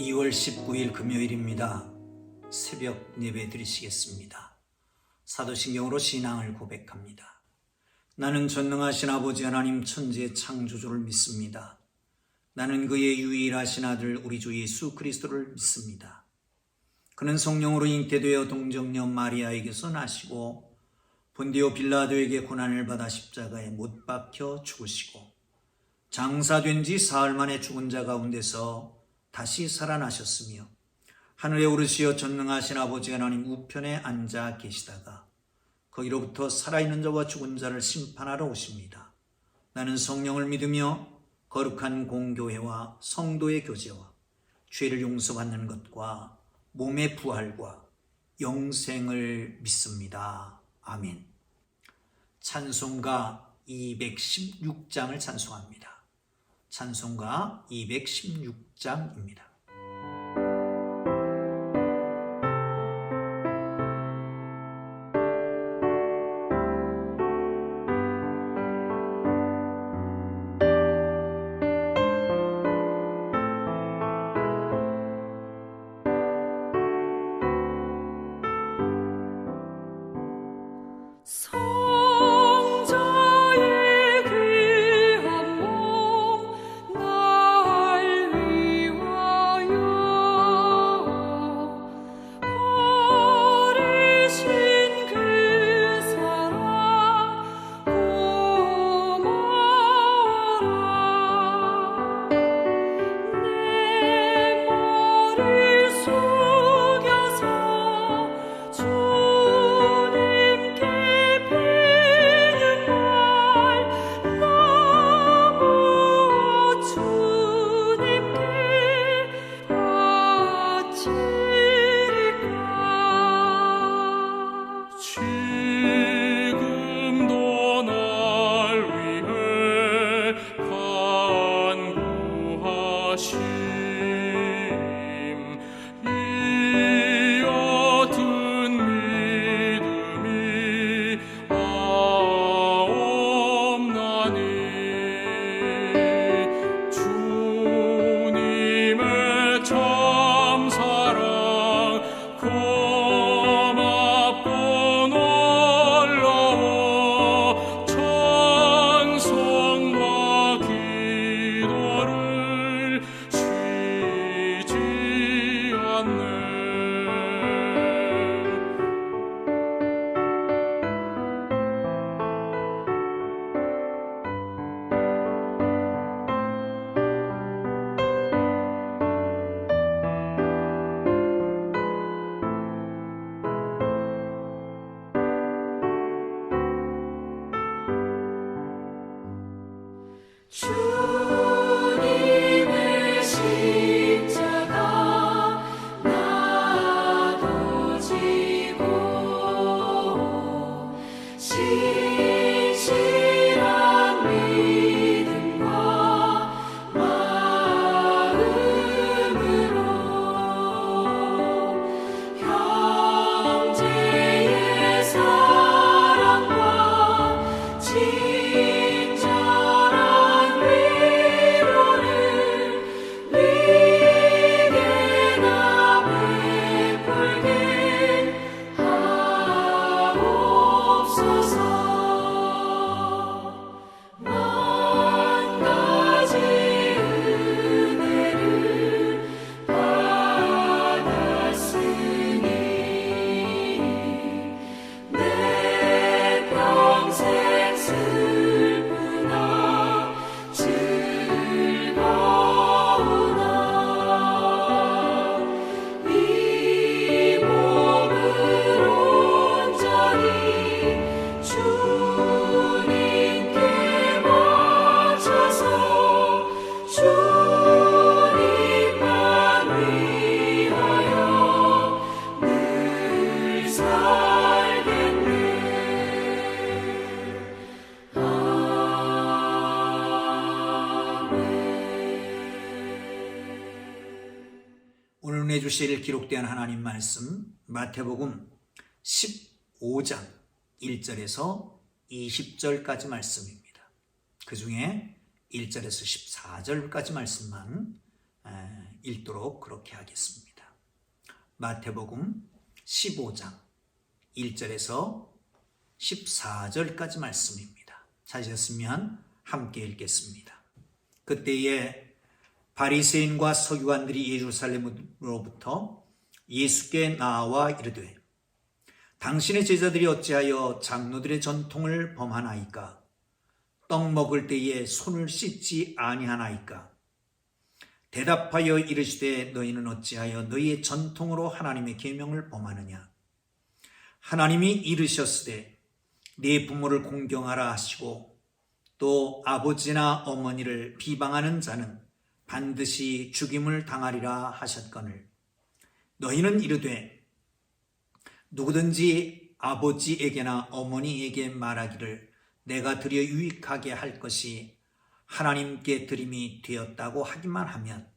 2월 19일 금요일입니다. 새벽 예배 드리시겠습니다. 사도신경으로 신앙을 고백합니다. 나는 전능하신 아버지 하나님 천지의 창조주를 믿습니다. 나는 그의 유일하신 아들 우리 주 예수 그리스도를 믿습니다. 그는 성령으로 잉태되어 동정녀 마리아에게서 나시고 본디오 빌라도에게 고난을 받아 십자가에 못 박혀 죽으시고 장사된 지 사흘 만에 죽은 자 가운데서 다시 살아나셨으며 하늘에 오르시어 전능하신 아버지 하나님 우편에 앉아 계시다가 거기로부터 살아있는 자와 죽은 자를 심판하러 오십니다. 나는 성령을 믿으며 거룩한 공교회와 성도의 교제와 죄를 용서받는 것과 몸의 부활과 영생을 믿습니다. 아멘. 찬송가 216장을 찬송합니다. 찬송가 216장입니다. 주님의 십자가 나도 지고 신실한 믿음과 마음으로 형제의 사랑과 오늘 은혜 주실 기록된 하나님 말씀 마태복음 15장 1절에서 20절까지 말씀입니다. 그 중에 1절에서 14절까지 말씀만 읽도록 그렇게 하겠습니다. 마태복음 15장 1절에서 14절까지 말씀입니다. 찾으셨으면 함께 읽겠습니다. 그때에 바리새인과 서기관들이 예루살렘으로부터 예수께 나와 이르되 당신의 제자들이 어찌하여 장로들의 전통을 범하나이까? 떡 먹을 때에 손을 씻지 아니하나이까? 대답하여 이르시되 너희는 어찌하여 너희의 전통으로 하나님의 계명을 범하느냐? 하나님이 이르셨으되 네 부모를 공경하라 하시고 또 아버지나 어머니를 비방하는 자는 반드시 죽임을 당하리라 하셨거늘 너희는 이르되 누구든지 아버지에게나 어머니에게 말하기를 내가 드려 유익하게 할 것이 하나님께 드림이 되었다고 하기만 하면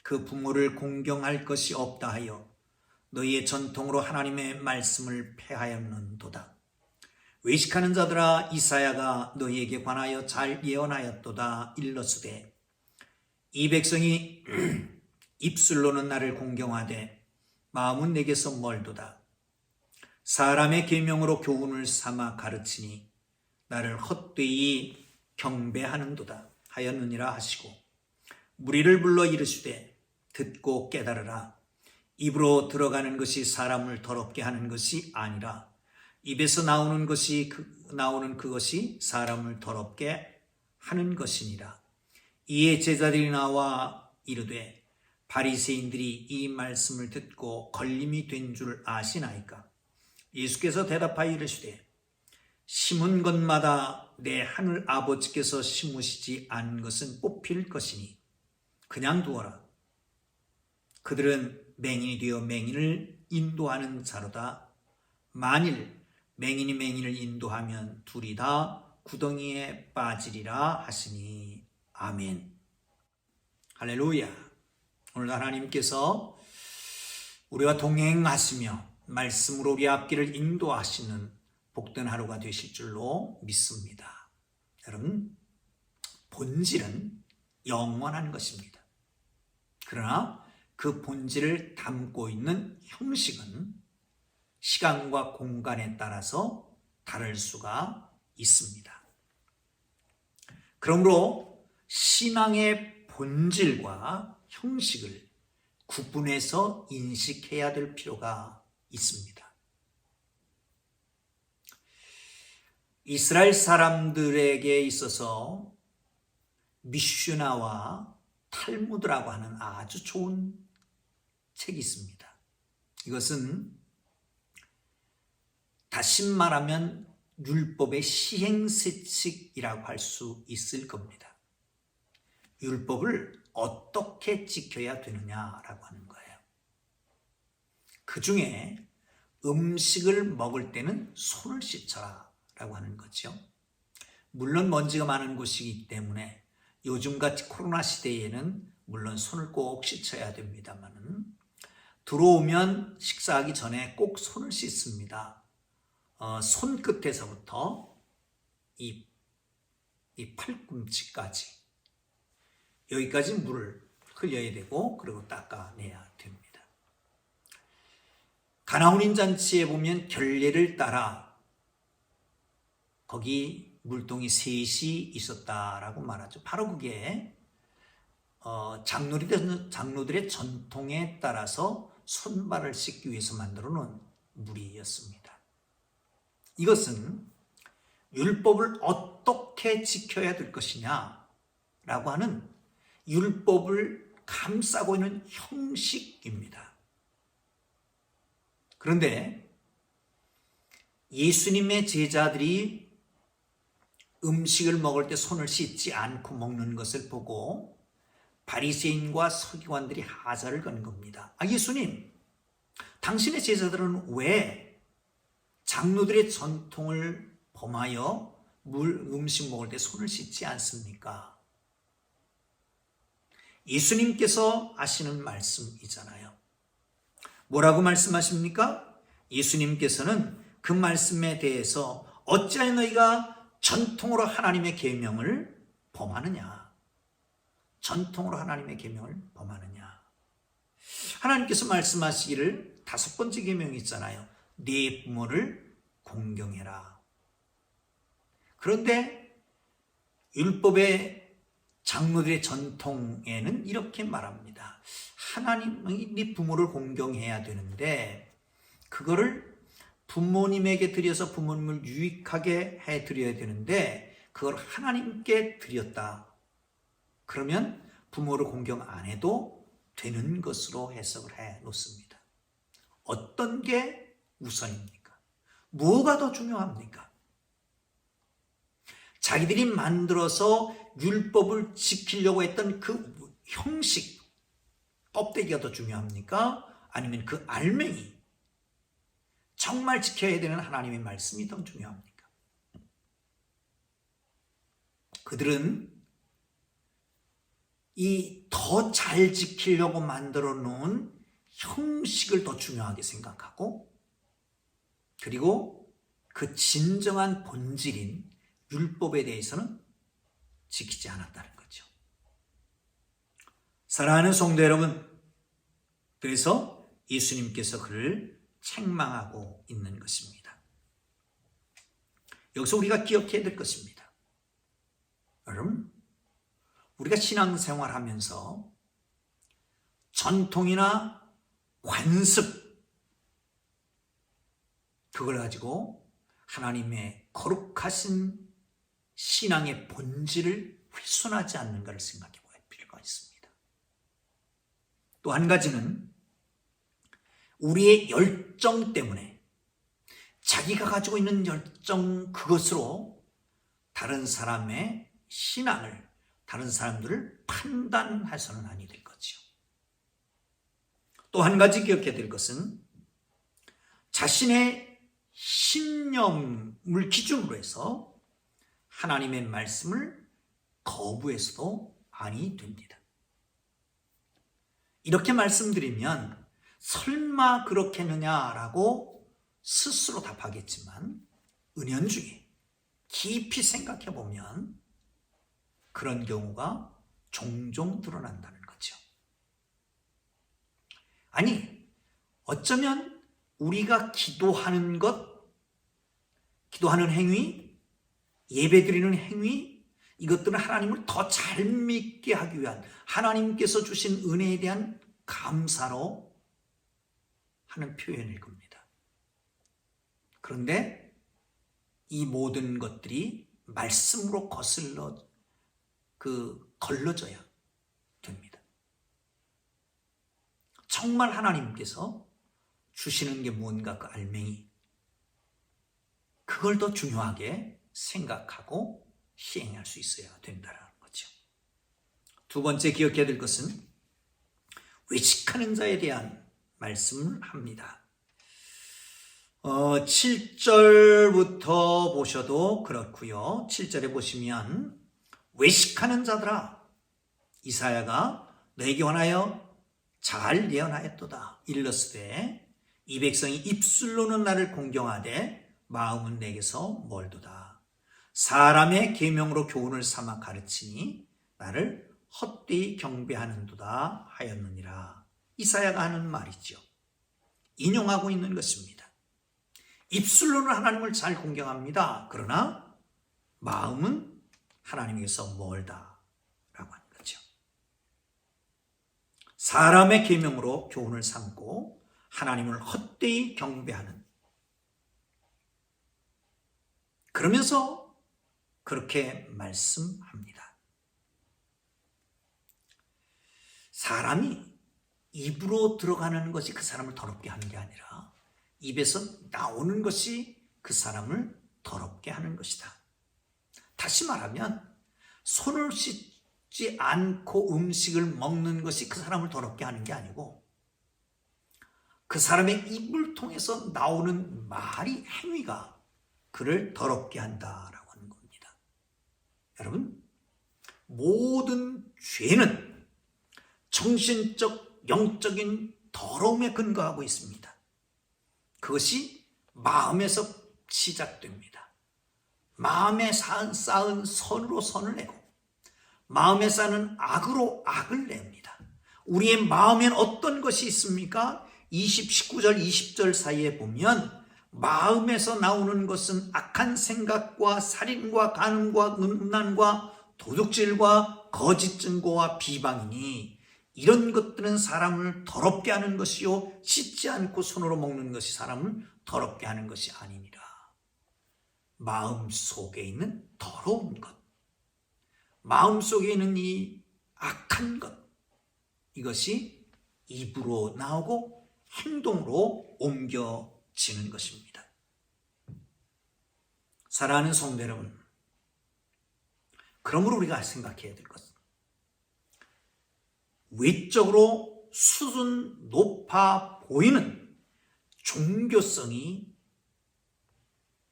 그 부모를 공경할 것이 없다 하여 너희의 전통으로 하나님의 말씀을 폐하였는도다. 외식하는 자들아 이사야가 너희에게 관하여 잘 예언하였도다. 일러스되 이 백성이 입술로는 나를 공경하되 마음은 내게서 멀도다. 사람의 계명으로 교훈을 삼아 가르치니 나를 헛되이 경배하는도다 하였느니라 하시고 무리를 불러 이르시되 듣고 깨달으라. 입으로 들어가는 것이 사람을 더럽게 하는 것이 아니라 입에서 나오는 그것이 사람을 더럽게 하는 것이니라. 이에 제자들이 나와 이르되 바리새인들이 이 말씀을 듣고 걸림이 된 줄 아시나이까? 예수께서 대답하여 이르시되 심은 것마다 내 하늘 아버지께서 심으시지 않은 것은 뽑힐 것이니 그냥 두어라. 그들은 맹인이 되어 맹인을 인도하는 자로다. 만일 맹인이 맹인을 인도하면 둘이 다 구덩이에 빠지리라 하시니 아멘. 할렐루야. 오늘 하나님께서 우리와 동행하시며 말씀으로 우리 앞길을 인도하시는 복된 하루가 되실 줄로 믿습니다. 여러분, 본질은 영원한 것입니다. 그러나 그 본질을 담고 있는 형식은 시간과 공간에 따라서 다를 수가 있습니다. 그러므로 신앙의 본질과 형식을 구분해서 인식해야 될 필요가 있습니다. 이스라엘 사람들에게 있어서 미슈나와 탈무드라고 하는 아주 좋은 책이 있습니다. 이것은 다시 말하면 율법의 시행세칙이라고 할 수 있을 겁니다. 율법을 어떻게 지켜야 되느냐라고 하는 거예요. 그 중에 음식을 먹을 때는 손을 씻어라 라고 하는 거죠. 물론 먼지가 많은 곳이기 때문에 요즘같이 코로나 시대에는 물론 손을 꼭 씻어야 됩니다만 들어오면 식사하기 전에 꼭 손을 씻습니다. 손끝에서부터 이 팔꿈치까지 여기까지 물을 흘려야 되고 그리고 닦아내야 됩니다. 가나운인 잔치에 보면 결례를 따라 거기 물동이 셋이 있었다라고 말하죠. 바로 그게 장로들의 전통에 따라서 손발을 씻기 위해서 만들어 놓은 물이었습니다. 이것은 율법을 어떻게 지켜야 될 것이냐라고 하는 율법을 감싸고 있는 형식입니다. 그런데 예수님의 제자들이 음식을 먹을 때 손을 씻지 않고 먹는 것을 보고 바리새인과 서기관들이 하자를 건 겁니다. 예수님, 당신의 제자들은 왜 장로들의 전통을 범하여 음식 먹을 때 손을 씻지 않습니까? 예수님께서 하시는 말씀이잖아요. 뭐라고 말씀하십니까? 예수님께서는 그 말씀에 대해서 어찌하여 너희가 전통으로 하나님의 계명을 범하느냐? 전통으로 하나님의 계명을 범하느냐? 하나님께서 말씀하시기를 5번째 계명이 있잖아요. 네 부모를 공경해라. 그런데 율법의 장로들의 전통에는 이렇게 말합니다. 하나님이 네 부모를 공경해야 되는데 그거를 부모님에게 드려서 부모님을 유익하게 해드려야 되는데 그걸 하나님께 드렸다. 그러면 부모를 공경 안 해도 되는 것으로 해석을 해 놓습니다. 어떤 게 우선입니까? 뭐가 더 중요합니까? 자기들이 만들어서 율법을 지키려고 했던 그 형식, 껍데기가 더 중요합니까? 아니면 그 알맹이, 정말 지켜야 되는 하나님의 말씀이 더 중요합니까? 그들은 이 더 잘 지키려고 만들어 놓은 형식을 더 중요하게 생각하고, 그리고 그 진정한 본질인 율법에 대해서는 지키지 않았다는 거죠. 사랑하는 성도 여러분, 그래서 예수님께서 그를 책망하고 있는 것입니다. 여기서 우리가 기억해야 될 것입니다. 여러분, 우리가 신앙생활하면서 전통이나 관습, 그걸 가지고 하나님의 거룩하신 신앙의 본질을 훼손하지 않는가를 생각해 볼 필요가 있습니다. 또 한 가지는 우리의 열정 때문에 자기가 가지고 있는 열정, 그것으로 다른 사람의 신앙을, 다른 사람들을 판단해서는 아니 될 거죠. 또 한 가지 기억해야 될 것은 자신의 신념을 기준으로 해서 하나님의 말씀을 거부해서도 아니 됩니다. 이렇게 말씀드리면 설마 그렇겠느냐라고 스스로 답하겠지만 은연중에 깊이 생각해 보면 그런 경우가 종종 드러난다는 거죠. 아니, 어쩌면 우리가 기도하는 것, 기도하는 행위, 예배드리는 행위, 이것들은 하나님을 더 잘 믿게 하기 위한 하나님께서 주신 은혜에 대한 감사로 하는 표현일 겁니다. 그런데 이 모든 것들이 말씀으로 걸러져야 됩니다. 정말 하나님께서 주시는 게 뭔가 그 알맹이, 그걸 더 중요하게 생각하고 시행할 수 있어야 된다는 거죠. 두 번째 기억해야 될 것은 외식하는 자에 대한 말씀을 합니다. 7절부터 보셔도 그렇고요. 7절에 보시면 외식하는 자들아, 이사야가 너에게 관하여 잘 예언하였도다. 일러스되 이 백성이 입술로는 나를 공경하되 마음은 내게서 멀도다. 사람의 계명으로 교훈을 삼아 가르치니 나를 헛되이 경배하는도다 하였느니라. 이사야가 하는 말이죠. 인용하고 있는 것입니다. 입술로는 하나님을 잘 공경합니다. 그러나 마음은 하나님에게서 멀다라고 하는 거죠. 사람의 계명으로 교훈을 삼고 하나님을 헛되이 경배하는, 그러면서 그렇게 말씀합니다. 사람이 입으로 들어가는 것이 그 사람을 더럽게 하는 게 아니라 입에서 나오는 것이 그 사람을 더럽게 하는 것이다. 다시 말하면 손을 씻지 않고 음식을 먹는 것이 그 사람을 더럽게 하는 게 아니고 그 사람의 입을 통해서 나오는 말이, 행위가 그를 더럽게 한다라고 하는 겁니다. 여러분, 모든 죄는 정신적, 영적인 더러움에 근거하고 있습니다. 그것이 마음에서 시작됩니다. 마음에 쌓은 선으로 선을 내고 마음에 쌓는 악으로 악을 냅니다. 우리의 마음엔 어떤 것이 있습니까? 19절 20절 사이에 보면 마음에서 나오는 것은 악한 생각과 살인과 간음과 음란과 도둑질과 거짓 증거와 비방이니 이런 것들은 사람을 더럽게 하는 것이요 씻지 않고 손으로 먹는 것이 사람을 더럽게 하는 것이 아니니라. 마음 속에 있는 더러운 것, 마음 속에 있는 이 악한 것, 이것이 입으로 나오고 행동으로 옮겨지는 것입니다. 사랑하는 성도 여러분, 그러므로 우리가 생각해야 될 것은 외적으로 수준 높아 보이는 종교성이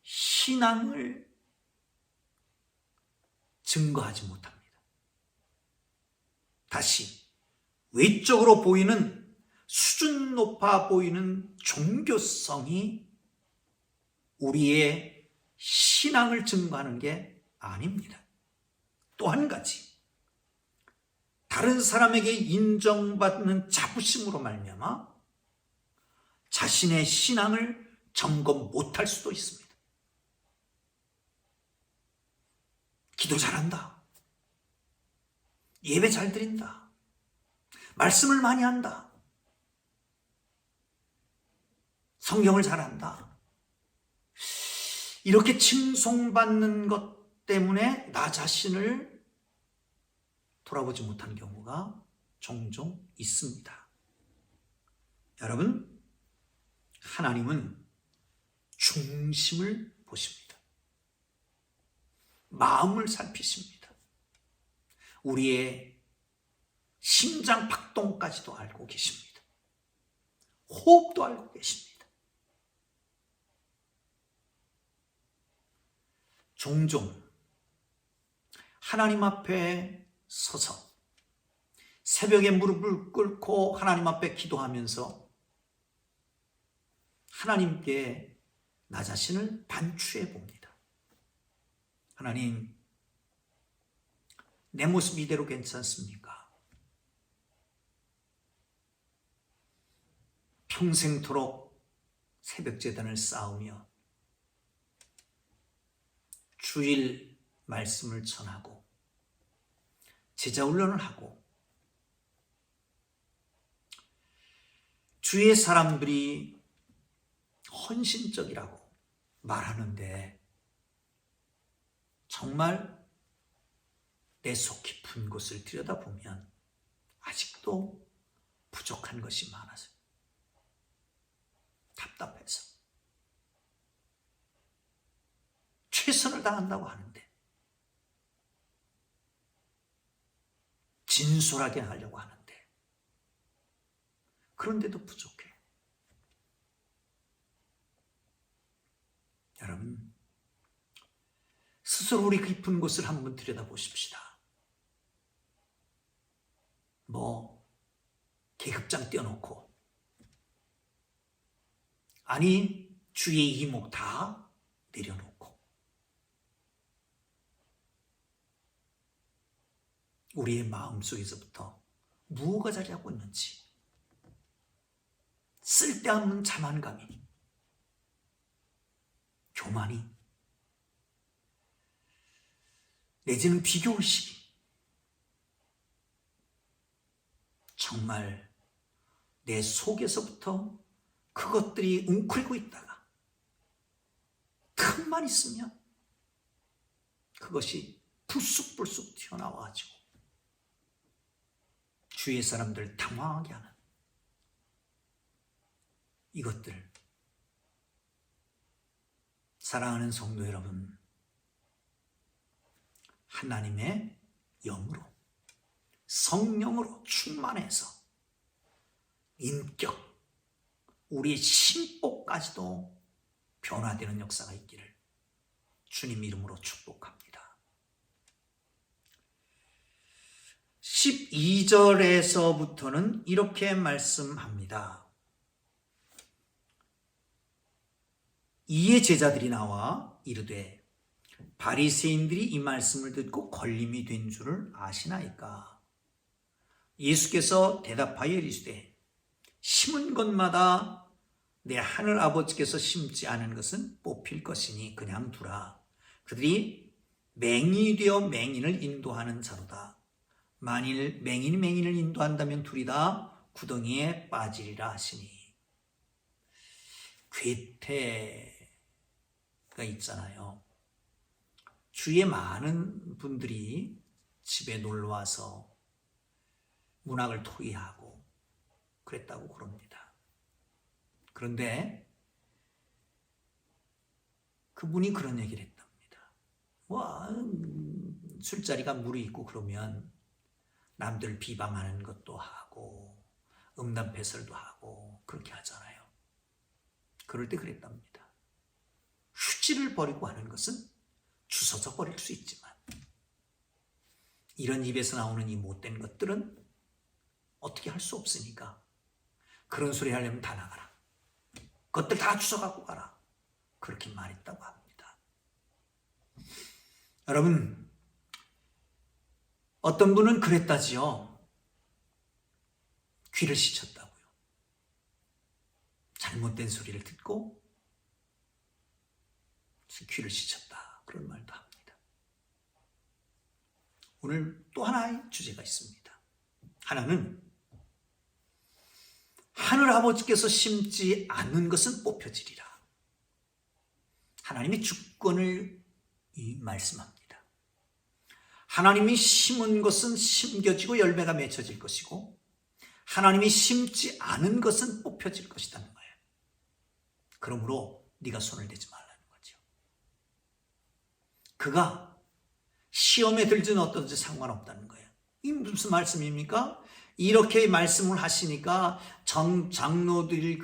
신앙을 증거하지 못합니다. 다시 외적으로 보이는 수준 높아 보이는 종교성이 우리의 신앙을 증거하는 게 아닙니다. 또 한 가지, 다른 사람에게 인정받는 자부심으로 말미암아 자신의 신앙을 점검 못할 수도 있습니다. 기도 잘한다, 예배 잘 드린다, 말씀을 많이 한다, 성경을 잘한다, 이렇게 칭송받는 것 때문에 나 자신을 돌아보지 못한 경우가 종종 있습니다. 여러분, 하나님은 중심을 보십니다. 마음을 살피십니다. 우리의 심장 박동까지도 알고 계십니다. 호흡도 알고 계십니다. 종종 하나님 앞에 서서 새벽에 무릎을 꿇고 하나님 앞에 기도하면서 하나님께 나 자신을 반추해 봅니다. 하나님, 내 모습 이대로 괜찮습니까? 평생토록 새벽제단을 쌓으며 주일 말씀을 전하고 제자훈련을 하고 주위의 사람들이 헌신적이라고 말하는데 정말 내 속 깊은 곳을 들여다보면 아직도 부족한 것이 많아서 답답해서 최선을 다한다고 하는데 진솔하게 하려고 하는데 그런데도 부족해. 여러분, 스스로 우리 깊은 곳을 한번 들여다보십시다. 계급장 떼어놓고 아니 주의 이목 다 내려놓고 우리의 마음속에서부터 무엇가 자리하고 있는지, 쓸데없는 자만감이, 교만이, 내지는 비교의식이 정말 내 속에서부터 그것들이 웅크리고 있다가 틈만 있으면 그것이 불쑥불쑥 튀어나와가지고 주위의 사람들 당황하게 하는 이것들, 사랑하는 성도 여러분, 하나님의 영으로 성령으로 충만해서 인격, 우리의 심보까지도 변화되는 역사가 있기를 주님 이름으로 축복합니다. 12절에서부터는 이렇게 말씀합니다. 이에 제자들이 나와 이르되 바리새인들이 이 말씀을 듣고 걸림이 된 줄을 아시나이까? 예수께서 대답하여 이르시되 심은 것마다 내 하늘 아버지께서 심지 않은 것은 뽑힐 것이니 그냥 두라. 그들이 맹인이 되어 맹인을 인도하는 자로다. 만일 맹인이 맹인을 인도한다면 둘이 다 구덩이에 빠지리라 하시니. 괴테가 있잖아요. 주위에 많은 분들이 집에 놀러와서 문학을 토의하고 그랬다고 그럽니다. 그런데 그분이 그런 얘기를 했답니다. 술자리가 무르익고 그러면 남들 비방하는 것도 하고 음담패설도 하고 그렇게 하잖아요. 그럴 때 그랬답니다. 휴지를 버리고 하는 것은 주워서 버릴 수 있지만 이런 입에서 나오는 이 못된 것들은 어떻게 할 수 없으니까 그런 소리 하려면 다 나가라. 그것들 다 주워갖고 가라. 그렇게 말했다고 합니다. 여러분, 어떤 분은 그랬다지요. 귀를 씻었다고요. 잘못된 소리를 듣고 귀를 씻었다. 그런 말도 합니다. 오늘 또 하나의 주제가 있습니다. 하나는 하늘 아버지께서 심지 않는 것은 뽑혀지리라. 하나님의 주권을 말씀합니다. 하나님이 심은 것은 심겨지고 열매가 맺혀질 것이고 하나님이 심지 않은 것은 뽑혀질 것이라는 거예요. 그러므로 네가 손을 대지 말라는 거죠. 그가 시험에 들지는 어떤지 상관없다는 거예요. 이 무슨 말씀입니까? 이렇게 말씀을 하시니까 장로들이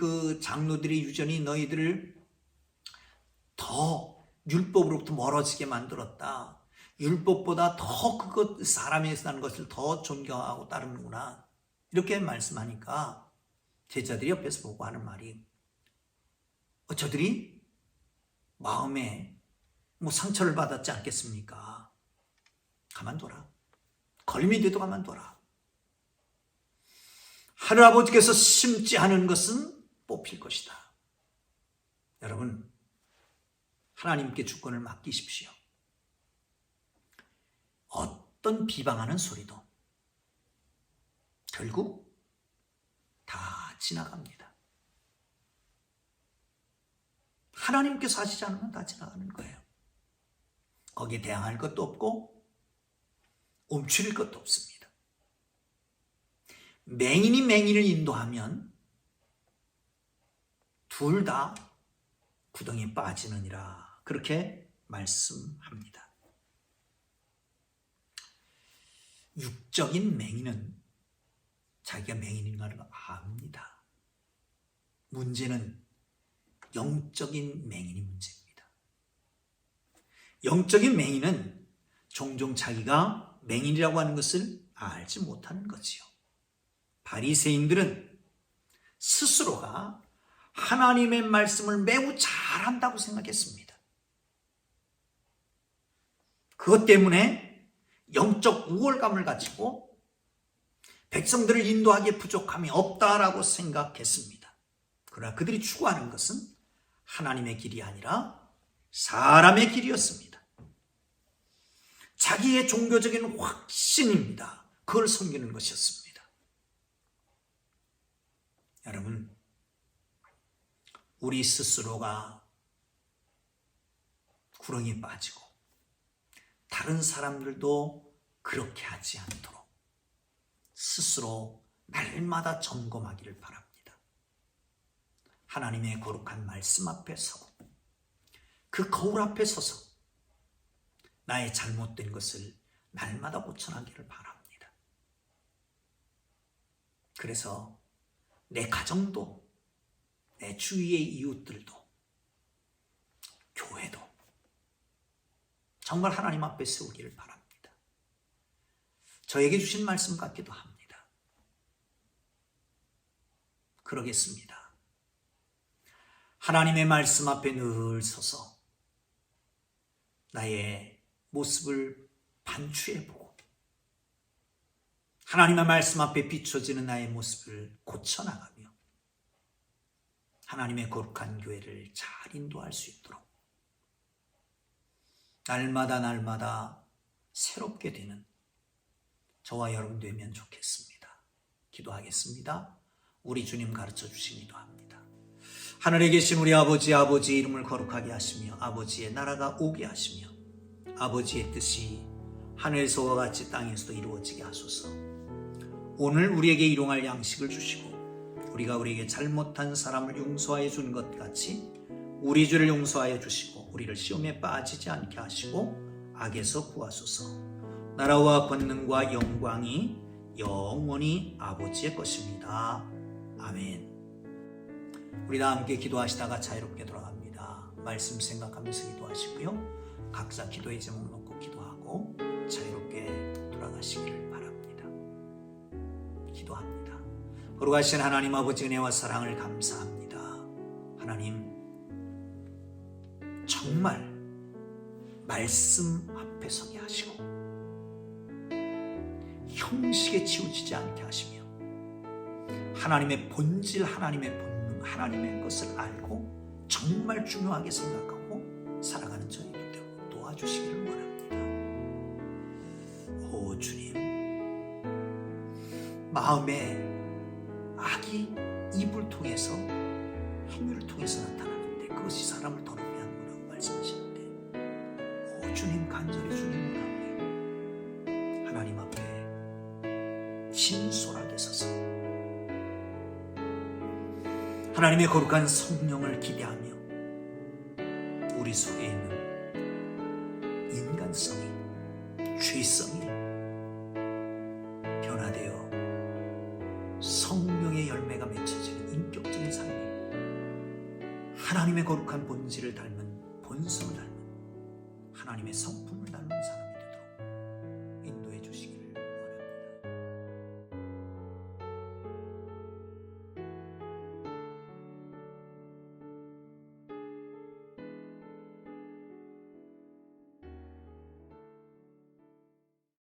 유전이 너희들을 더 율법으로부터 멀어지게 만들었다. 율법보다 더 그것 사람에서 나는 것을 더 존경하고 따르는구나. 이렇게 말씀하니까 제자들이 옆에서 보고 하는 말이 저들이 마음에 상처를 받았지 않겠습니까? 가만둬라. 걸림이 돼도 가만둬라. 하늘아버지께서 심지 않은 것은 뽑힐 것이다. 여러분, 하나님께 주권을 맡기십시오. 어떤 비방하는 소리도 결국 다 지나갑니다. 하나님께서 하시지 않으면 다 지나가는 거예요. 거기에 대항할 것도 없고 움츠릴 것도 없습니다. 맹인이 맹인을 인도하면 둘 다 구덩이에 빠지느니라. 그렇게 말씀합니다. 육적인 맹인은 자기가 맹인인가를 압니다. 문제는 영적인 맹인이 문제입니다. 영적인 맹인은 종종 자기가 맹인이라고 하는 것을 알지 못하는 거지요. 바리새인들은 스스로가 하나님의 말씀을 매우 잘한다고 생각했습니다. 그것 때문에 영적 우월감을 가지고 백성들을 인도하기에 부족함이 없다라고 생각했습니다. 그러나 그들이 추구하는 것은 하나님의 길이 아니라 사람의 길이었습니다. 자기의 종교적인 확신입니다. 그걸 섬기는 것이었습니다. 여러분, 우리 스스로가 구렁이에 빠지고 다른 사람들도 그렇게 하지 않도록 스스로 날마다 점검하기를 바랍니다. 하나님의 거룩한 말씀 앞에 서고 그 거울 앞에 서서 나의 잘못된 것을 날마다 고쳐나기를 바랍니다. 그래서 내 가정도, 내 주위의 이웃들도, 교회도 정말 하나님 앞에 세우기를 바랍니다. 저에게 주신 말씀 같기도 합니다. 그러겠습니다. 하나님의 말씀 앞에 늘 서서 나의 모습을 반추해보고 하나님의 말씀 앞에 비춰지는 나의 모습을 고쳐나가며 하나님의 거룩한 교회를 잘 인도할 수 있도록 날마다 새롭게 되는 저와 여러분 되면 좋겠습니다. 기도하겠습니다. 우리 주님 가르쳐 주신 기도합니다. 하늘에 계신 우리 아버지의 이름을 거룩하게 하시며 아버지의 나라가 오게 하시며 아버지의 뜻이 하늘에서와 같이 땅에서도 이루어지게 하소서. 오늘 우리에게 일용할 양식을 주시고 우리가 우리에게 잘못한 사람을 용서하여 준 것 같이 우리 죄를 용서하여 주시고 우리를 시험에 빠지지 않게 하시고 악에서 구하소서. 나라와 권능과 영광이 영원히 아버지의 것입니다. 아멘. 우리 다 함께 기도하시다가 자유롭게 돌아갑니다. 말씀 생각하면서 기도하시고요. 각자 기도의 제목 놓고 기도하고 자유롭게 돌아가시기를 바랍니다. 기도합니다. 거룩하신 하나님 아버지 은혜와 사랑을 감사합니다. 하나님 정말 말씀 앞에 서게 하시고 형식에 치우치지 않게 하시며 하나님의 본질, 하나님의 본능, 하나님의 것을 알고 정말 중요하게 생각하고 살아가는 저희들 되고 도와주시기를 원합니다. 오 주님, 마음에 악이 입을 통해서 행위를 통해서 나타나는데 그것이 사람을 더럽게 하는 거라고 말씀하시는데 오 주님, 간절히 주님을 하오니 하나님 앞에 진솔하게 서서 하나님의 거룩한 성령을 기대하며 우리 속에 있는 인간성이, 죄성이 변화되어 성령의 열매가 맺혀지는 인격적인 삶이 하나님의 거룩한 본질을 닮은 본성을 닮은 하나님의 성품을 닮은 사람